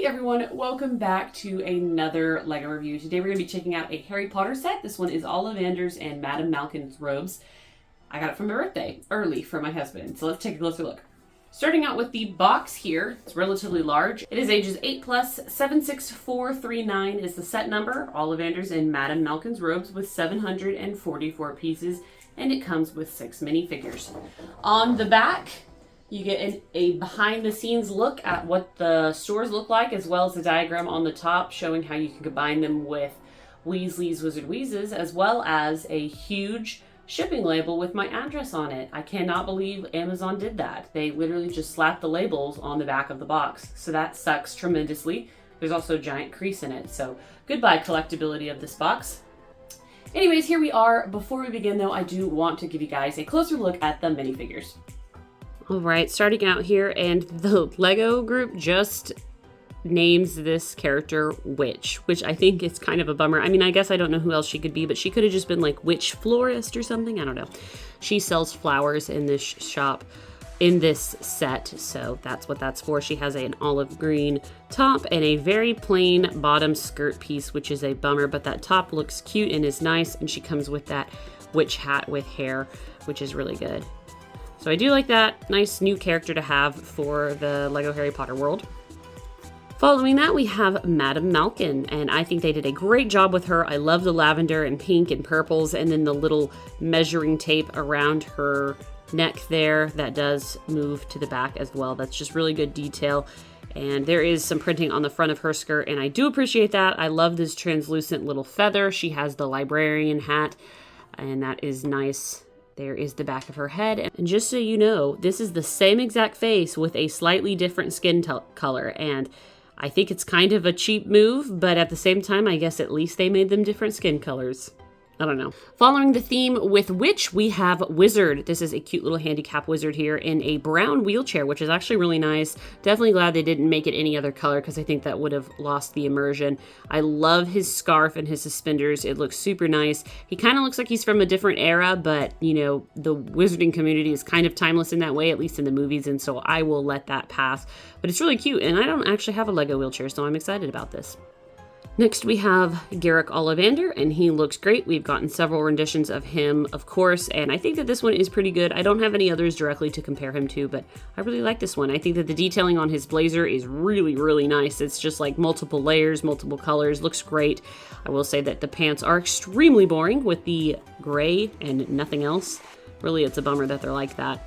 everyone, welcome back to another LEGO review. Today we're going to be checking out a Harry Potter set. This one is Ollivanders and Madame Malkin's robes. I got it for my birthday, early for my husband, so let's take a closer look. Starting out with the box here, it's relatively large. It is ages 8+, 76439 is the set number. Ollivanders and Madame Malkin's robes with 744 pieces, and it comes with 6 minifigures. On the back, you get a behind-the-scenes look at what the stores look like, as well as a diagram on the top showing how you can combine them with Weasley's Wizard Wheezes, as well as a huge shipping label with my address on it. I cannot believe Amazon did that. They literally just slapped the labels on the back of the box, so that sucks tremendously. There's also a giant crease in it, so goodbye collectability of this box. Anyways, here we are. Before we begin though, I do want to give you guys a closer look at the minifigures. All right, starting out here, and the LEGO group just names this character Witch, which I think is kind of a bummer. I mean, I guess I don't know who else she could be, but she could have just been like Witch Florist or something. I don't know. She sells flowers in this shop, in this set, so that's what that's for. She has an olive green top and a very plain bottom skirt piece, which is a bummer, but that top looks cute and is nice, and she comes with that witch hat with hair, which is really good. So I do like that. Nice new character to have for the LEGO Harry Potter world. Following that, we have Madame Malkin, and I think they did a great job with her. I love the lavender and pink and purples, and then the little measuring tape around her neck there that does move to the back as well. That's just really good detail. And there is some printing on the front of her skirt, and I do appreciate that. I love this translucent little feather. She has the librarian hat, and that is nice. There is the back of her head. And just so you know, this is the same exact face with a slightly different skin color. And I think it's kind of a cheap move, but at the same time, I guess at least they made them different skin colors. I don't know. Following the theme with Witch, we have Wizard. This is a cute little handicap wizard here in a brown wheelchair, which is actually really nice. Definitely glad they didn't make it any other color because I think that would have lost the immersion. I love his scarf and his suspenders. It looks super nice. He kind of looks like he's from a different era, but you know, the wizarding community is kind of timeless in that way, at least in the movies, and so I will let that pass. But it's really cute, and I don't actually have a LEGO wheelchair, so I'm excited about this. Next, we have Garrick Ollivander, and he looks great. We've gotten several renditions of him, of course, and I think that this one is pretty good. I don't have any others directly to compare him to, but I really like this one. I think that the detailing on his blazer is really, really nice. It's just like multiple layers, multiple colors, looks great. I will say that the pants are extremely boring with the gray and nothing else. Really, it's a bummer that they're like that.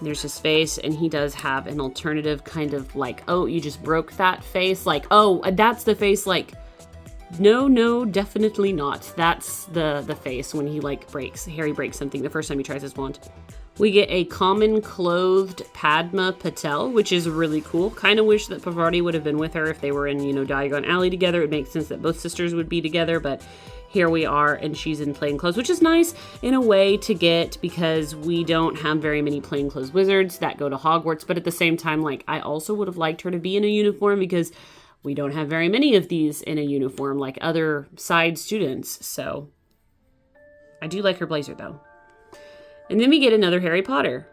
There's his face, and he does have an alternative kind of like, oh, you just broke that face? Like, oh, that's the face, like, no, definitely not. That's the face when he, like, Harry breaks something the first time he tries his wand. We get a common clothed Padma Patel, which is really cool. Kind of wish that Pavarti would have been with her if they were in, you know, Diagon Alley together. It makes sense that both sisters would be together, but here we are, and she's in plain clothes, which is nice in a way to get, because we don't have very many plain clothes wizards that go to Hogwarts, but at the same time, like, I also would have liked her to be in a uniform because we don't have very many of these in a uniform like other side students, so I do like her blazer though. And then we get another Harry Potter.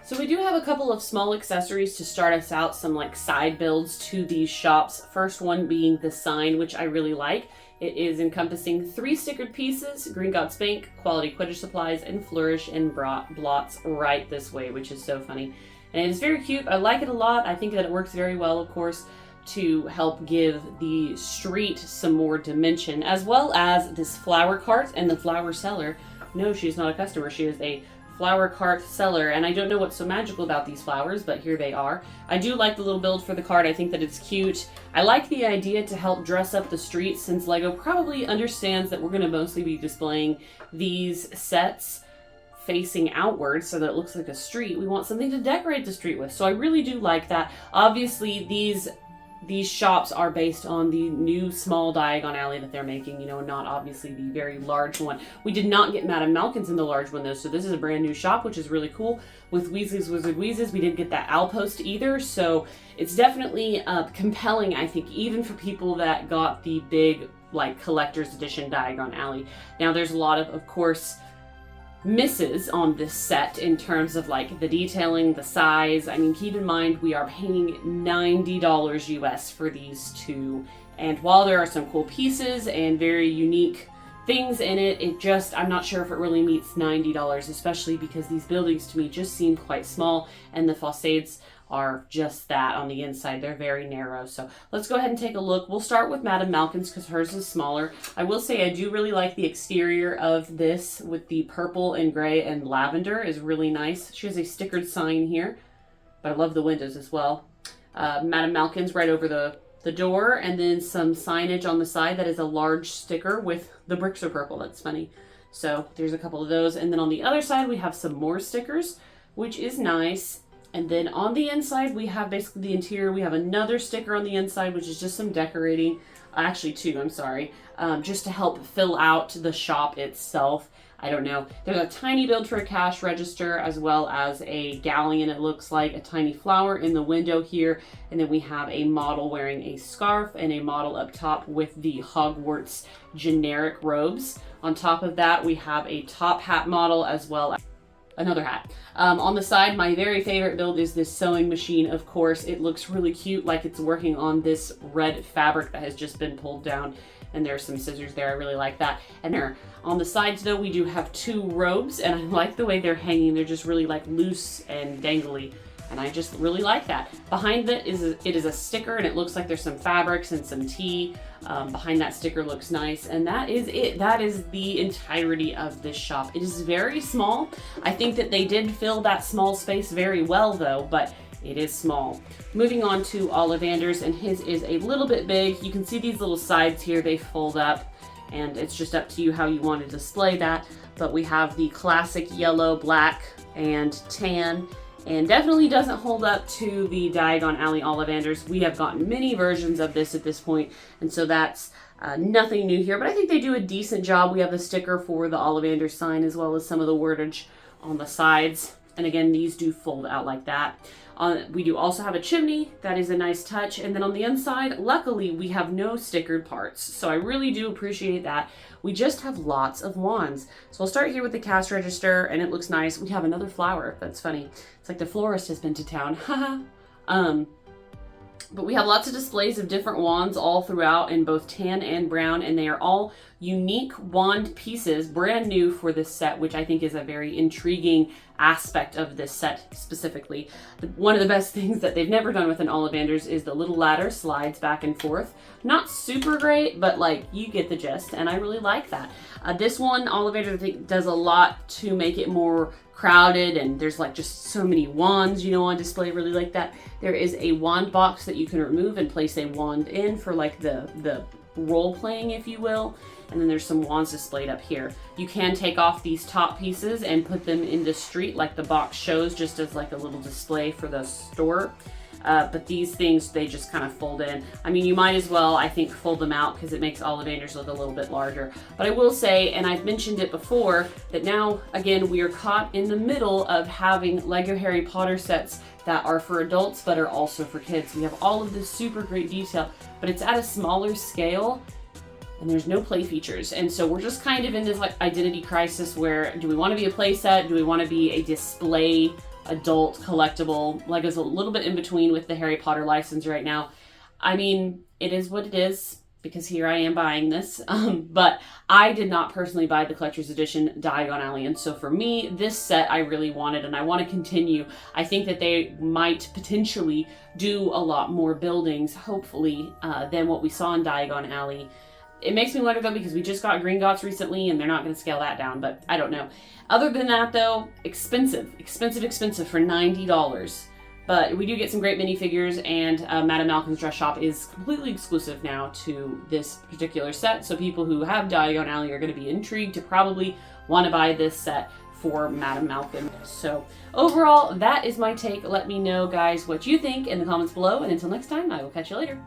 So we do have a couple of small accessories to start us out, some like side builds to these shops. First one being the sign, which I really like. It is encompassing 3 stickered pieces, Gringotts Bank, Quality Quidditch Supplies, and Flourish and Blots right this way, which is so funny. And it's very cute. I like it a lot. I think that it works very well, of course, to help give the street some more dimension, as well as this flower cart and the flower seller. No, she's not a customer. She is a flower cart seller, and I don't know what's so magical about these flowers, but here they are. I do like the little build for the cart. I think that it's cute. I like the idea to help dress up the streets, since LEGO probably understands that we're going to mostly be displaying these sets facing outwards so that it looks like a street. We want something to decorate the street with, so I really do like that. Obviously, these shops are based on the new small Diagon Alley that they're making, you know, not obviously the very large one. We did not get Madame Malkin's in the large one though, so this is a brand new shop, which is really cool. With Weasley's Wizard Wheezes, we didn't get that owl post either, so it's definitely compelling, I think, even for people that got the big, like, collector's edition Diagon Alley. Now, there's a lot of course, misses on this set in terms of like the detailing, the size. I mean, keep in mind we are paying $90 US for these two. And while there are some cool pieces and very unique things in it, I'm not sure if it really meets $90, especially because these buildings to me just seem quite small, and the facades are just that on the inside. They're very narrow. So let's go ahead and take a look. We'll start with Madame Malkin's because hers is smaller. I will say I do really like the exterior of this with the purple and gray and lavender is really nice. She has a stickered sign here, but I love the windows as well. Madame Malkin's right over the door, and then some signage on the side that is a large sticker with the bricks are purple. That's funny. So there's a couple of those. And then on the other side, we have some more stickers, which is nice. And then on the inside, we have basically the interior. We have another sticker on the inside, which is just some decorating. Actually, two, I'm sorry. Just to help fill out the shop itself. I don't know. There's a tiny build for a cash register as well as a galleon, it looks like, a tiny flower in the window here. And then we have a model wearing a scarf and a model up top with the Hogwarts generic robes. On top of that, we have a top hat model as well as another hat. On the side, my very favorite build is this sewing machine, of course. It looks really cute, like it's working on this red fabric that has just been pulled down. And there's some scissors there. I really like that. And there on the sides though, we do have two robes, and I like the way they're hanging. They're just really like loose and dangly, and I just really like that. Behind it is a sticker, and it looks like there's some fabrics and some tea. Behind that sticker looks nice, and that is it. That is the entirety of this shop. It is very small. I think that they did fill that small space very well though, but it is small. Moving on to Ollivanders, and his is a little bit big. You can see these little sides here, they fold up, and it's just up to you how you want to display that. But we have the classic yellow, black, and tan, and definitely doesn't hold up to the Diagon Alley Ollivanders. We have gotten many versions of this at this point, and so that's nothing new here, but I think they do a decent job. We have the sticker for the Ollivanders sign as well as some of the wordage on the sides. And again, these do fold out like that. We do also have a chimney. That is a nice touch. And then on the inside, luckily, we have no stickered parts. So I really do appreciate that. We just have lots of wands. So I'll start here with the cash register, and it looks nice. We have another flower. That's funny. It's like the florist has been to town. Haha. But we have lots of displays of different wands all throughout in both tan and brown, and they are all unique wand pieces, brand new for this set, which I think is a very intriguing aspect of this set specifically. One of the best things that they've never done with an Ollivanders is the little ladder slides back and forth. Not super great, but like you get the gist, and I really like that. This one, Ollivanders, I think, does a lot to make it more crowded, and there's like just so many wands, you know, on display. Really like that. There is a wand box that you can remove and place a wand in for like the role playing, if you will. And then there's some wands displayed up here. You can take off these top pieces and put them in the street like the box shows, just as like a little display for the store. But these things, they just kind of fold in. I mean, you might as well, I think, fold them out because it makes Ollivanders look a little bit larger. But I will say, and I've mentioned it before, that now, again, we are caught in the middle of having Lego Harry Potter sets that are for adults but are also for kids. We have all of this super great detail, but it's at a smaller scale, and there's no play features. And so we're just kind of in this like identity crisis where, do we want to be a play set? Do we want to be a display adult collectible? Lego's a little bit in between with the Harry Potter license right now. I mean, it is what it is, because here I am buying this. But I did not personally buy the collector's edition Diagon Alley, and so for me, this set I really wanted, and I want to continue. I think that they might potentially do a lot more buildings, hopefully, than what we saw in Diagon Alley. It makes me wonder though, because we just got Gringotts recently and they're not going to scale that down, but I don't know. Other than that though, expensive for $90. But we do get some great minifigures, and Madame Malkin's dress shop is completely exclusive now to this particular set. So people who have Diagon Alley are going to be intrigued to probably want to buy this set for Madame Malkin. So overall, that is my take. Let me know, guys, what you think in the comments below. And until next time, I will catch you later.